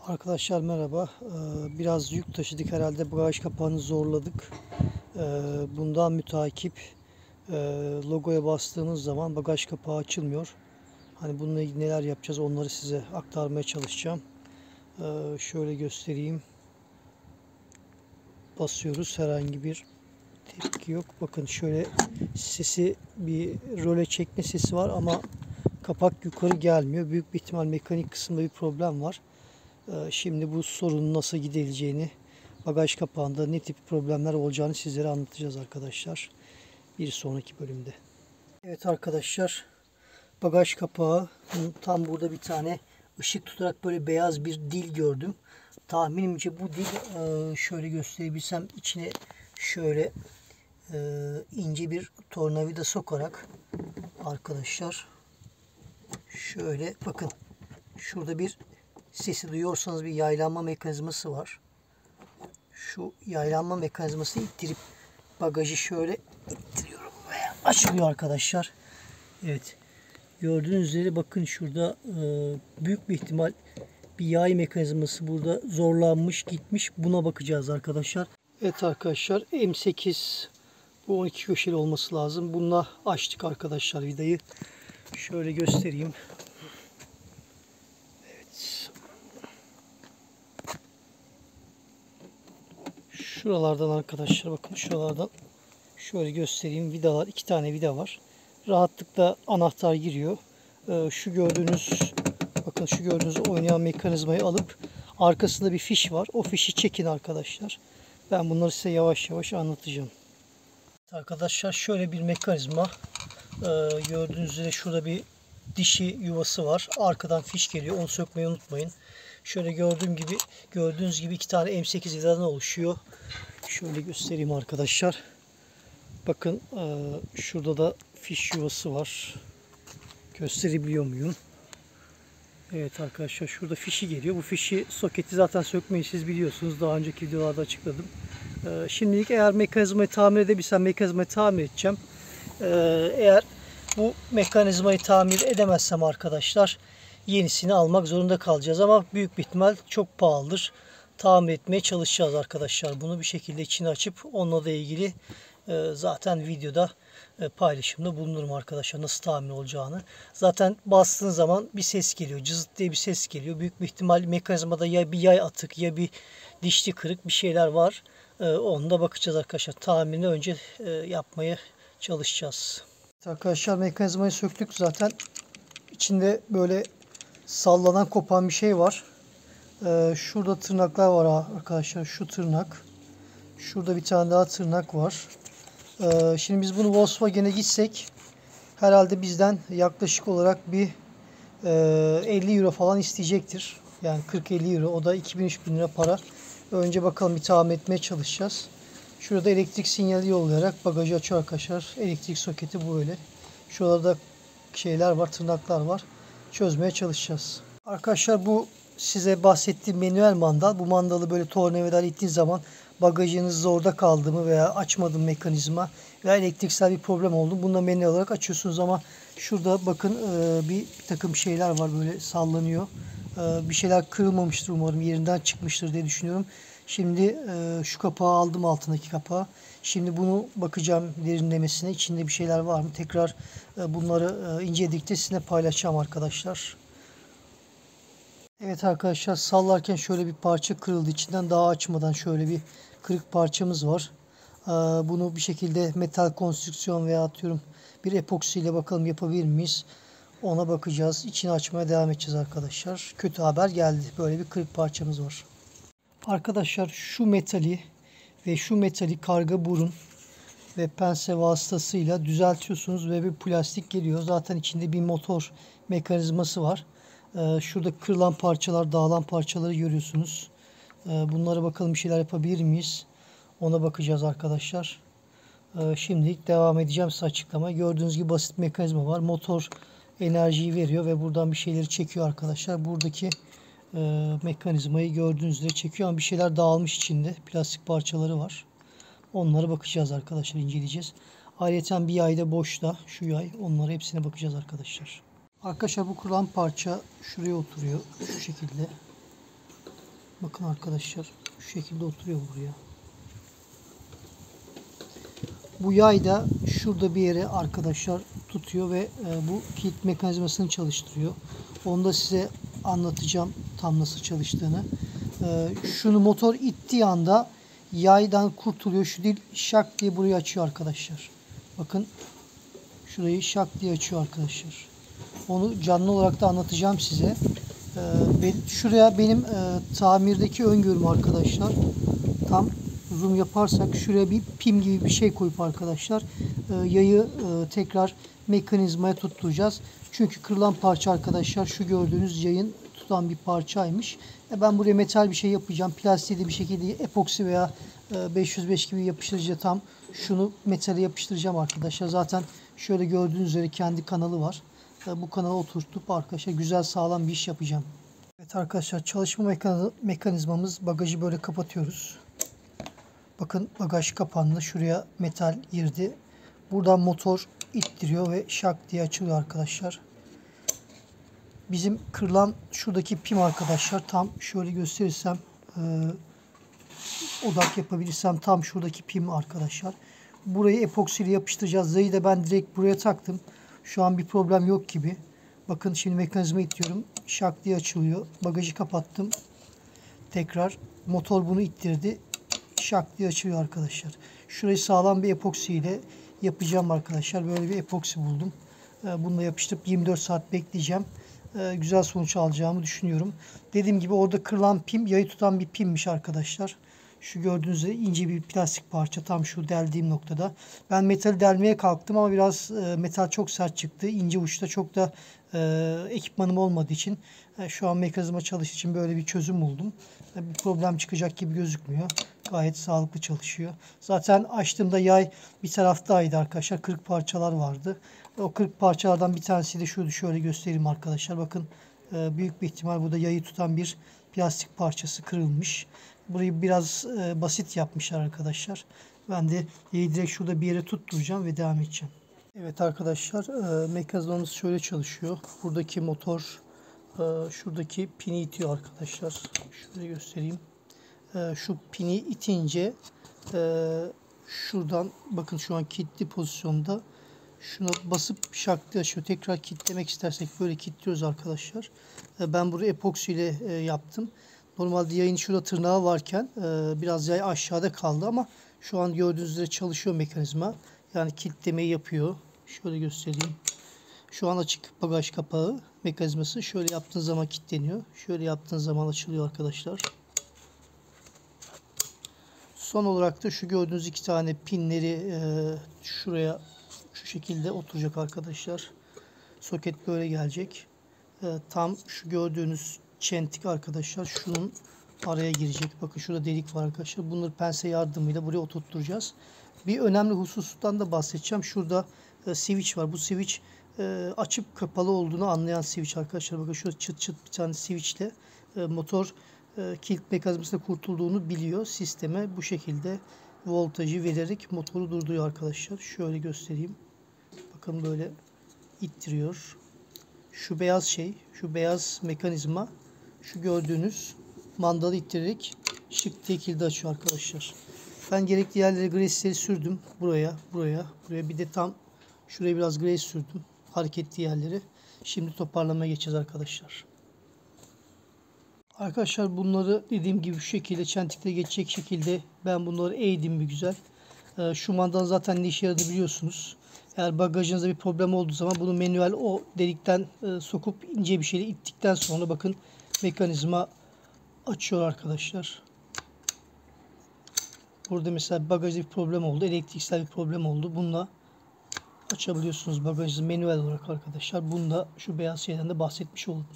Arkadaşlar merhaba. Biraz yük taşıdık herhalde, bagaj kapağını zorladık. Bundan mütakip logoya bastığımız zaman bagaj kapağı açılmıyor. Hani bununla ilgili neler yapacağız onları size aktarmaya çalışacağım. Şöyle göstereyim. Basıyoruz, herhangi bir tepki yok. Bakın şöyle sesi, bir röle çekme sesi var ama kapak yukarı gelmiyor. Büyük bir ihtimal mekanik kısımda bir problem var. Şimdi bu sorunun nasıl giderileceğini, bagaj kapağında ne tip problemler olacağını sizlere anlatacağız arkadaşlar. Bir sonraki bölümde. Evet arkadaşlar, bagaj kapağı, tam burada bir tane ışık tutarak böyle beyaz bir dil gördüm. Tahminimce bu dil, şöyle gösterebilsem, içine şöyle ince bir tornavida sokarak arkadaşlar, şöyle bakın, şurada bir sesi duyuyorsanız bir yaylanma mekanizması var. Şu yaylanma mekanizmasını ittirip bagajı şöyle ittiriyorum ve açılıyor arkadaşlar. Evet. Gördüğünüz üzere bakın şurada büyük bir ihtimal bir yay mekanizması burada zorlanmış gitmiş. Buna bakacağız arkadaşlar. Evet arkadaşlar, M8 bu 12 köşeli olması lazım. Bununla açtık arkadaşlar vidayı. Şöyle göstereyim. Şuralardan arkadaşlar, bakın şuralardan şöyle göstereyim. Vidalar, iki tane vida var. Rahatlıkla anahtar giriyor. Şu gördüğünüz, bakın şu gördüğünüz oynayan mekanizmayı alıp arkasında bir fiş var. O fişi çekin arkadaşlar. Ben bunları size yavaş yavaş anlatacağım. Arkadaşlar şöyle bir mekanizma. Gördüğünüz üzere şurada bir dişi yuvası var. Arkadan fiş geliyor. Onu sökmeyi unutmayın. Şöyle gördüğünüz gibi iki tane M8 vidadan oluşuyor. Şöyle göstereyim arkadaşlar. Bakın şurada da fiş yuvası var. Gösterebiliyor muyum? Evet arkadaşlar, şurada fişi geliyor. Bu fişi, soketi zaten sökmeyi siz biliyorsunuz. Daha önceki videolarda açıkladım. Şimdilik eğer mekanizmayı tamir edebilsem mekanizmayı tamir edeceğim. Eğer bu mekanizmayı tamir edemezsem arkadaşlar yenisini almak zorunda kalacağız ama büyük bir ihtimal çok pahalıdır. Tamir etmeye çalışacağız arkadaşlar. Bunu bir şekilde içini açıp onunla da ilgili zaten videoda paylaşımda bulunurum arkadaşlar, nasıl tamir olacağını. Zaten bastığın zaman bir ses geliyor. Cızıt diye bir ses geliyor. Büyük bir ihtimal mekanizmada ya bir yay atık ya bir dişli kırık bir şeyler var. Onu da bakacağız arkadaşlar. Tamirini önce yapmaya çalışacağız. Arkadaşlar mekanizmayı söktük zaten. İçinde böyle sallanan, kopan bir şey var. Şurada tırnaklar var arkadaşlar. Şu tırnak. Şurada bir tane daha tırnak var. Şimdi biz bunu Volkswagen'e gitsek herhalde bizden yaklaşık olarak bir 50 euro falan isteyecektir. Yani 40-50 euro. O da 2000-3000 lira para. Önce bakalım, bir tamir etmeye çalışacağız. Şurada elektrik sinyali yollayarak bagajı açıyor arkadaşlar. Elektrik soketi bu öyle. Şurada şeyler var, tırnaklar var. Çözmeye çalışacağız. Arkadaşlar bu size bahsettiğim manuel mandal. Bu mandalı böyle tornavidayla ittiğiniz zaman bagajınızda orada kaldı mı veya açmadım mekanizma veya elektriksel bir problem oldu, bunu da manuel olarak açıyorsunuz ama şurada bakın bir takım şeyler var, böyle sallanıyor. Bir şeyler kırılmamıştır umarım, yerinden çıkmıştır diye düşünüyorum. Şimdi şu kapağı aldım, altındaki kapağı. Şimdi bunu bakacağım derinlemesine, içinde bir şeyler var mı? Tekrar bunları inceledikçe sizinle paylaşacağım arkadaşlar. Evet arkadaşlar, sallarken şöyle bir parça kırıldı. İçinden daha açmadan şöyle bir kırık parçamız var. Bunu bir şekilde metal konstrüksiyon veya atıyorum bir epoksi ile bakalım yapabilir miyiz? Ona bakacağız. İçini açmaya devam edeceğiz arkadaşlar. Kötü haber geldi. Böyle bir kırık parçamız var. Arkadaşlar şu metali ve şu metali karga burun ve pense vasıtasıyla düzeltiyorsunuz ve bir plastik geliyor. Zaten içinde bir motor mekanizması var. Şurada kırılan parçalar, dağılan parçaları görüyorsunuz. Bunlara bakalım, bir şeyler yapabilir miyiz? Ona bakacağız arkadaşlar. Şimdilik devam edeceğim size açıklamaya. Gördüğünüz gibi basit mekanizma var. Motor enerjiyi veriyor ve buradan bir şeyleri çekiyor arkadaşlar. Buradaki mekanizmayı gördüğünüz üzere çekiyor ama bir şeyler dağılmış içinde. Plastik parçaları var. Onlara bakacağız arkadaşlar, inceleyeceğiz. Ayrıca bir yay da boşta. Şu yay. Onlara hepsine bakacağız arkadaşlar. Arkadaşlar bu kırılan parça şuraya oturuyor. Şu şekilde. Bakın arkadaşlar şu şekilde oturuyor buraya. Bu yay da şurada bir yere arkadaşlar tutuyor ve bu kilit mekanizmasını çalıştırıyor. Onu da size anlatacağım tam nasıl çalıştığını. Şunu motor ittiği anda yaydan kurtuluyor. Şu dil şak diye burayı açıyor arkadaşlar. Bakın şurayı şak diye açıyor arkadaşlar. Onu canlı olarak da anlatacağım size. Şuraya benim tamirdeki öngörüm arkadaşlar. Tam zoom yaparsak şuraya bir pim gibi bir şey koyup arkadaşlar yayı tekrar mekanizmaya tutturacağız. Çünkü kırılan parça arkadaşlar şu gördüğünüz yayın tutan bir parçaymış. Ben buraya metal bir şey yapacağım. Plastiği de bir şekilde epoksi veya 505 gibi yapıştırıcı tam şunu metale yapıştıracağım arkadaşlar. Zaten şöyle gördüğünüz üzere kendi kanalı var. Bu kanala oturtup arkadaşlar güzel sağlam bir iş yapacağım. Evet arkadaşlar çalışma mekanizmamız, bagajı böyle kapatıyoruz. Bakın bagaj kapandı. Şuraya metal girdi. Buradan motor ittiriyor ve şak diye açılıyor arkadaşlar. Bizim kırılan şuradaki pim arkadaşlar, tam şöyle gösterirsem odak yapabilirsem tam şuradaki pim arkadaşlar. Burayı epoksiyle yapıştıracağız. Zayı da ben direkt buraya taktım. Şu an bir problem yok gibi. Bakın şimdi mekanizma itiyorum. Şak diye açılıyor. Bagajı kapattım. Tekrar motor bunu ittirdi. Şak diye açılıyor arkadaşlar. Şurayı sağlam bir epoksi ile yapacağım arkadaşlar. Böyle bir epoksi buldum. Bununla yapıştırıp 24 saat bekleyeceğim. Güzel sonuç alacağımı düşünüyorum. Dediğim gibi orada kırılan pim yayı tutan bir pimmiş arkadaşlar. Şu gördüğünüz ince bir plastik parça tam şu deldiğim noktada. Ben metali delmeye kalktım ama biraz metal çok sert çıktı. İnce uçta çok da ekipmanım olmadığı için şu an mekanizma çalıştığı için böyle bir çözüm buldum. Bir problem çıkacak gibi gözükmüyor. Gayet sağlıklı çalışıyor. Zaten açtığımda yay bir taraftaydı arkadaşlar. 40 parçalar vardı. O 40 parçalardan bir tanesi de şuydu. Şöyle göstereyim arkadaşlar. Bakın büyük bir ihtimal burada yayı tutan bir plastik parçası kırılmış. Burayı biraz basit yapmışlar arkadaşlar. Ben de yayı direkt şurada bir yere tutturacağım ve devam edeceğim. Evet arkadaşlar, mekanizmamız şöyle çalışıyor. Buradaki motor şuradaki pini itiyor arkadaşlar. Şöyle göstereyim. Şu pini itince şuradan bakın şu an kilitli pozisyonda. Şuna basıp şak diye açıyor. Tekrar kilitlemek istersek böyle kilitliyoruz arkadaşlar. Ben burayı epoksi ile yaptım. Normalde yayın şurada tırnağı varken biraz yay aşağıda kaldı ama şu an gördüğünüz üzere çalışıyor mekanizma. Yani kilitlemeyi yapıyor. Şöyle göstereyim. Şu an açık bagaj kapağı mekanizması. Şöyle yaptığınız zaman kilitleniyor. Şöyle yaptığınız zaman açılıyor arkadaşlar. Son olarak da şu gördüğünüz iki tane pinleri şuraya şu şekilde oturacak arkadaşlar. Soket böyle gelecek. Tam şu gördüğünüz çentik arkadaşlar şunun araya girecek. Bakın şurada delik var arkadaşlar. Bunları pense yardımıyla buraya oturtturacağız. Bir önemli husustan da bahsedeceğim. Şurada switch var. Bu switch açıp kapalı olduğunu anlayan switch arkadaşlar. Bakın şurada çıt çıt bir tane switchle motor kilit mekanizmasında kurtulduğunu biliyor. Sisteme bu şekilde voltajı vererek motoru durduruyor arkadaşlar. Şöyle göstereyim. Bakın böyle ittiriyor. Şu beyaz şey, şu beyaz mekanizma, şu gördüğünüz mandalı ittirerek şık diye kilidi açıyor arkadaşlar. Ben gerekli yerlere greisleri sürdüm. Buraya. Bir de tam şuraya biraz greis sürdüm. Hareketli yerleri. Şimdi toparlamaya geçeceğiz arkadaşlar. Arkadaşlar bunları dediğim gibi şu şekilde çentikle geçecek şekilde ben bunları eğdim bir güzel. Şu mandal zaten ne işe yaradı biliyorsunuz. Eğer bagajınızda bir problem olduğu zaman bunu manuel o delikten sokup ince bir şeyle ittikten sonra bakın mekanizma açıyor arkadaşlar. Burada mesela bagajda bir problem oldu. Elektriksel bir problem oldu. Bununla açabiliyorsunuz bagajınızı manuel olarak arkadaşlar. Bunda şu beyaz şeyden de bahsetmiş oldum.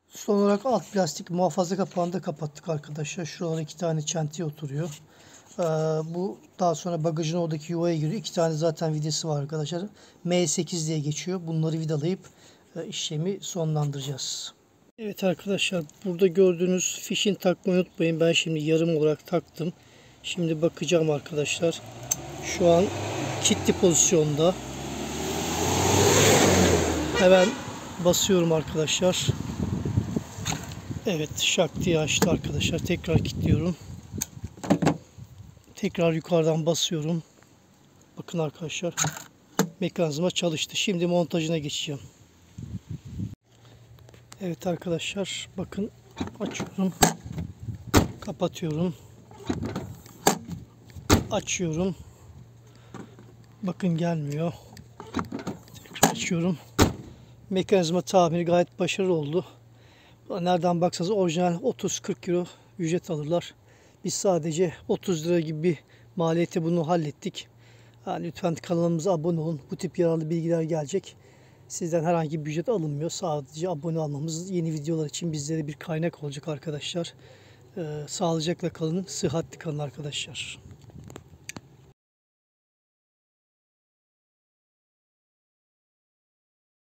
Son olarak alt plastik muhafaza kapağını da kapattık arkadaşlar. Şuralara iki tane çentiye oturuyor. Bu daha sonra bagajın oradaki yuvaya giriyor. İki tane zaten vidası var arkadaşlar. M8 diye geçiyor. Bunları vidalayıp işlemi sonlandıracağız. Evet arkadaşlar, burada gördüğünüz fişini takmayı unutmayın. Ben şimdi yarım olarak taktım. Şimdi bakacağım arkadaşlar. Şu an kilitli pozisyonda. Hemen basıyorum arkadaşlar. Evet, şak diye açtı arkadaşlar. Tekrar kilitliyorum. Tekrar yukarıdan basıyorum. Bakın arkadaşlar, mekanizma çalıştı. Şimdi montajına geçeceğim. Evet arkadaşlar, bakın açıyorum. Kapatıyorum. Açıyorum. Bakın gelmiyor. Tekrar açıyorum. Mekanizma tamiri gayet başarılı oldu. Nereden baksanız orijinal 30-40 euro ücret alırlar. Biz sadece 30 lira gibi bir maliyeti bunu hallettik. Yani lütfen kanalımıza abone olun. Bu tip yararlı bilgiler gelecek. Sizden herhangi bir ücret alınmıyor. Sadece abone olmamız yeni videolar için bizlere bir kaynak olacak arkadaşlar. Sağlıcakla kalın, sıhhatli kalın arkadaşlar.